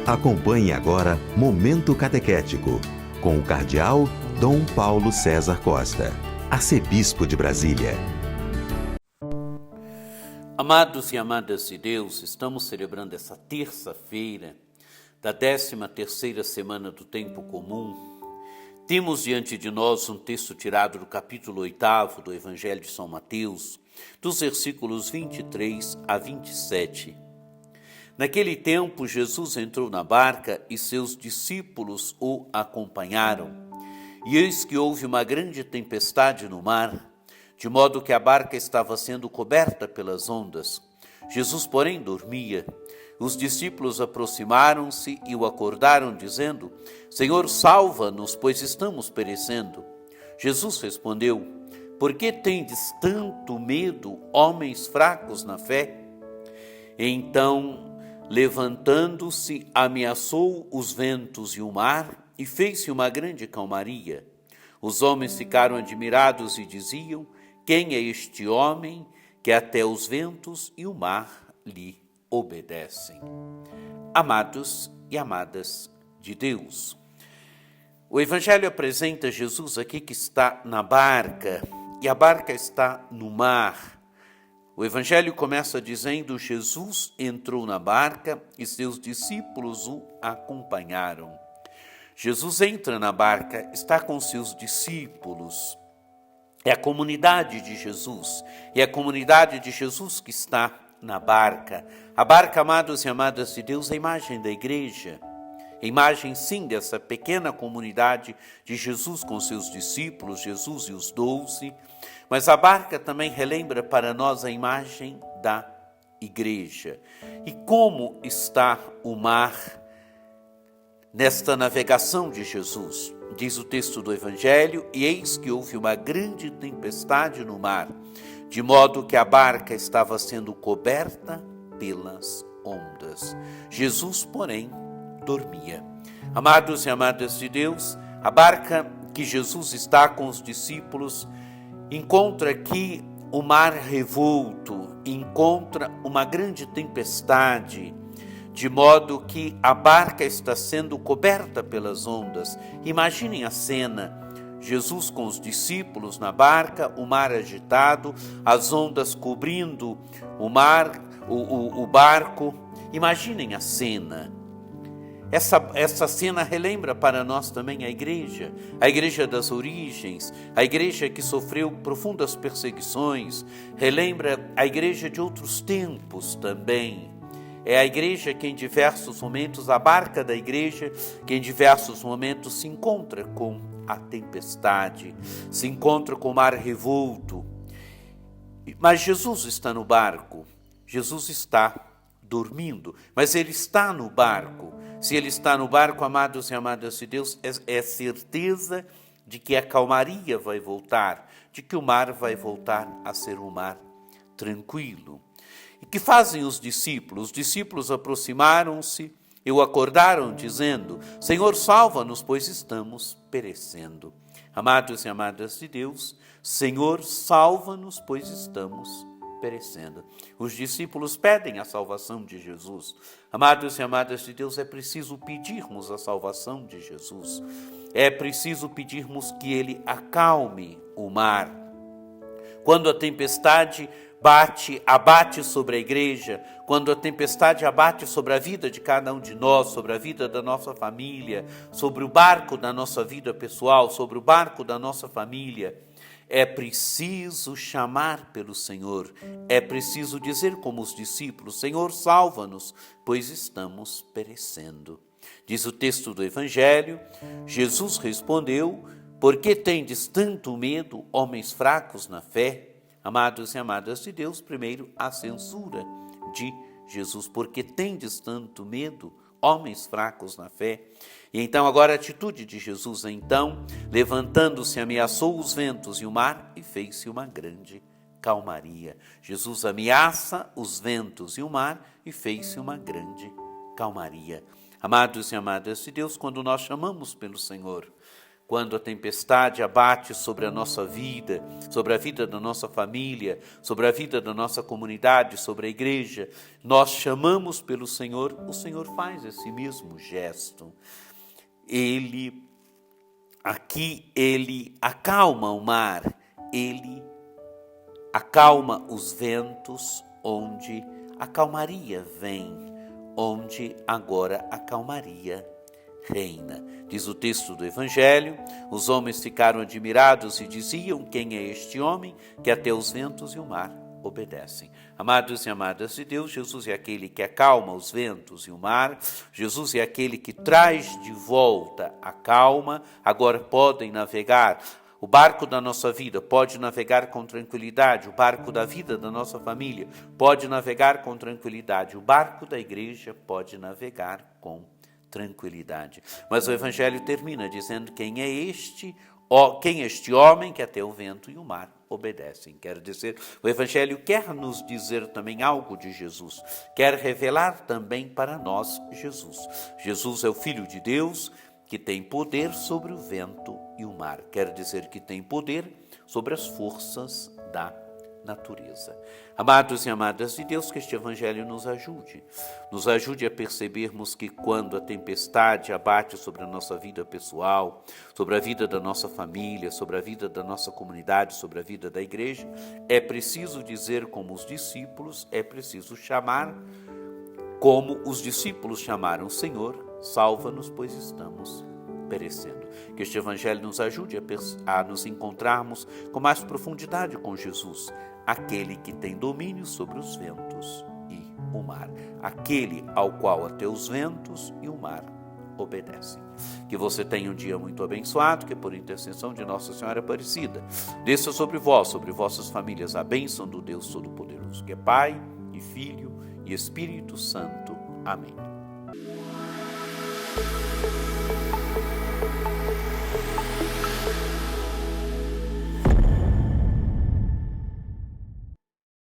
Acompanhe agora Momento Catequético, com o Cardeal Dom Paulo César Costa, arcebispo de Brasília. Amados e amadas de Deus, estamos celebrando essa terça-feira da 13ª semana do Tempo Comum. Temos diante de nós um texto tirado do capítulo 8º do Evangelho de São Mateus, dos versículos 23 a 27. Naquele tempo, Jesus entrou na barca e seus discípulos o acompanharam. E eis que houve uma grande tempestade no mar, de modo que a barca estava sendo coberta pelas ondas. Jesus, porém, dormia. Os discípulos aproximaram-se e o acordaram, dizendo: Senhor, salva-nos, pois estamos perecendo. Jesus respondeu: Por que tendes tanto medo, homens fracos na fé? Então, levantando-se, ameaçou os ventos e o mar, e fez-se uma grande calmaria. Os homens ficaram admirados e diziam: Quem é este homem que até os ventos e o mar lhe obedecem? Amados e amadas de Deus, o Evangelho apresenta Jesus aqui que está na barca, e a barca está no mar. O Evangelho começa dizendo: Jesus entrou na barca e seus discípulos o acompanharam. Jesus entra na barca, está com seus discípulos. É a comunidade de Jesus, é a comunidade de Jesus que está na barca. A barca, amados e amadas de Deus, é a imagem da igreja. A imagem, sim, dessa pequena comunidade de Jesus com seus discípulos, Jesus e os 12. Mas a barca também relembra para nós a imagem da igreja. E como está o mar nesta navegação de Jesus? Diz o texto do Evangelho: E eis que houve uma grande tempestade no mar, de modo que a barca estava sendo coberta pelas ondas. Jesus, porém, dormia. Amados e amadas de Deus, a barca que Jesus está com os discípulos encontra aqui o mar revolto, encontra uma grande tempestade, de modo que a barca está sendo coberta pelas ondas. Imaginem a cena: Jesus com os discípulos na barca, o mar agitado, as ondas cobrindo o mar, o barco. Imaginem a cena. Essa cena relembra para nós também a igreja das origens, a igreja que sofreu profundas perseguições, relembra a igreja de outros tempos também. É a igreja que em diversos momentos, a barca da igreja, que em diversos momentos se encontra com a tempestade, se encontra com o mar revolto. Mas Jesus está no barco, Jesus está dormindo, mas ele está no barco. Se ele está no barco, amados e amadas de Deus, é certeza de que a calmaria vai voltar, de que o mar vai voltar a ser um mar tranquilo. E que fazem os discípulos? Os discípulos aproximaram-se e o acordaram, dizendo: Senhor, salva-nos, pois estamos perecendo. Amados e amadas de Deus, Senhor, salva-nos, pois estamos perecendo. Os discípulos pedem a salvação de Jesus. Amados e amadas de Deus, é preciso pedirmos a salvação de Jesus. É preciso pedirmos que Ele acalme o mar. Quando a tempestade abate sobre a igreja, quando a tempestade abate sobre a vida de cada um de nós, sobre a vida da nossa família, sobre o barco da nossa vida pessoal, sobre o barco da nossa família, é preciso chamar pelo Senhor, é preciso dizer como os discípulos: Senhor, salva-nos, pois estamos perecendo. Diz o texto do Evangelho: Jesus respondeu: Por que tendes tanto medo, homens fracos na fé? Amados e amadas de Deus, primeiro a censura de Jesus: Por que tendes tanto medo, homens fracos na fé? E então agora a atitude de Jesus: Então, levantando-se, ameaçou os ventos e o mar, e fez-se uma grande calmaria. Jesus ameaça os ventos e o mar, e fez-se uma grande calmaria. Amados e amadas de Deus, quando nós chamamos pelo Senhor, quando a tempestade abate sobre a nossa vida, sobre a vida da nossa família, sobre a vida da nossa comunidade, sobre a igreja, nós chamamos pelo Senhor, o Senhor faz esse mesmo gesto. Ele acalma o mar, Ele acalma os ventos onde a calmaria vem, onde agora a calmaria reina. Diz o texto do Evangelho, os homens ficaram admirados e diziam: quem é este homem que até os ventos e o mar obedecem? Amados e amadas de Deus, Jesus é aquele que acalma os ventos e o mar, Jesus é aquele que traz de volta a calma, agora podem navegar. O barco da nossa vida pode navegar com tranquilidade, o barco da vida da nossa família pode navegar com tranquilidade, o barco da igreja pode navegar com tranquilidade. Mas o Evangelho termina dizendo: quem é este homem que até o vento e o mar obedecem? Quer dizer, o Evangelho quer nos dizer também algo de Jesus, quer revelar também para nós Jesus. Jesus é o Filho de Deus, que tem poder sobre o vento e o mar. Quer dizer que tem poder sobre as forças da natureza. Amados e amadas de Deus, que este Evangelho nos ajude a percebermos que quando a tempestade abate sobre a nossa vida pessoal, sobre a vida da nossa família, sobre a vida da nossa comunidade, sobre a vida da igreja, é preciso dizer como os discípulos, é preciso chamar como os discípulos chamaram: Senhor, salva-nos, pois estamos perecendo. Que este Evangelho nos ajude a nos encontrarmos com mais profundidade com Jesus, aquele que tem domínio sobre os ventos e o mar, aquele ao qual até os ventos e o mar obedecem. Que você tenha um dia muito abençoado, que por intercessão de Nossa Senhora Aparecida, desça sobre vós, sobre vossas famílias, a bênção do Deus Todo-Poderoso, que é Pai e Filho e Espírito Santo. Amém.